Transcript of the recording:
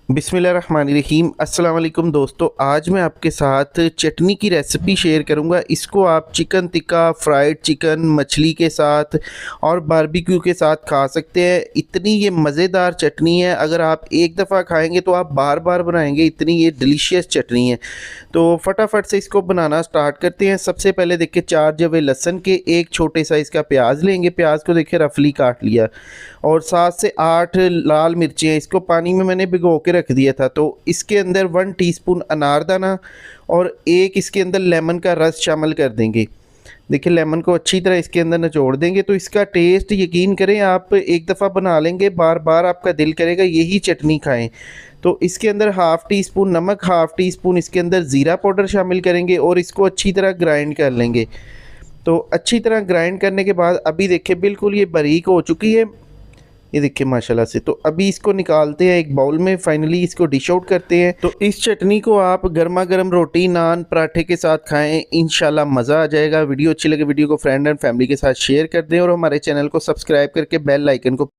बिस्मिल्लाहिर्रहमानिर्रहीम। अस्सलाम वालेकुम दोस्तों, आज मैं आपके साथ चटनी की रेसिपी शेयर करूंगा। इसको आप चिकन टिक्का, फ्राइड चिकन, मछली के साथ और बारबेक्यू के साथ खा सकते हैं। इतनी ये मज़ेदार चटनी है, अगर आप एक दफ़ा खाएंगे तो आप बार बार बनाएंगे, इतनी ये डिलीशियस चटनी है। तो फटाफट से इसको बनाना स्टार्ट करते हैं। सबसे पहले देखिए 4 जवे लहसुन के, एक छोटे साइज़ का प्याज लेंगे। प्याज को देखिए रफली काट लिया और 7 से 8 लाल मिर्चें, इसको पानी में मैंने भिगो के रख दिया था। तो इसके अंदर 1 टीस्पून अनारदाना और एक इसके अंदर लेमन का रस शामिल कर देंगे। देखिए लेमन को अच्छी तरह इसके अंदर निचोड़ देंगे तो इसका टेस्ट यकीन करें आप एक दफ़ा बना लेंगे, बार बार आपका दिल करेगा यही चटनी खाएं। तो इसके अंदर हाफ़ टी स्पून नमक, हाफ़ टी स्पून इसके अंदर ज़ीरा पाउडर शामिल करेंगे और इसको अच्छी तरह ग्राइंड कर लेंगे। तो अच्छी तरह ग्राइंड करने के बाद अभी देखिए बिल्कुल ये बारीक हो चुकी है, ये देखिए माशाल्लाह से। तो अभी इसको निकालते हैं एक बाउल में, फाइनली इसको डिश आउट करते हैं। तो इस चटनी को आप गर्मा गर्म रोटी, नान, पराठे के साथ खाएं, इंशाल्लाह मज़ा आ जाएगा। वीडियो अच्छी लगे वीडियो को फ्रेंड एंड फैमिली के साथ शेयर कर दें और हमारे चैनल को सब्सक्राइब करके बेल आइकन को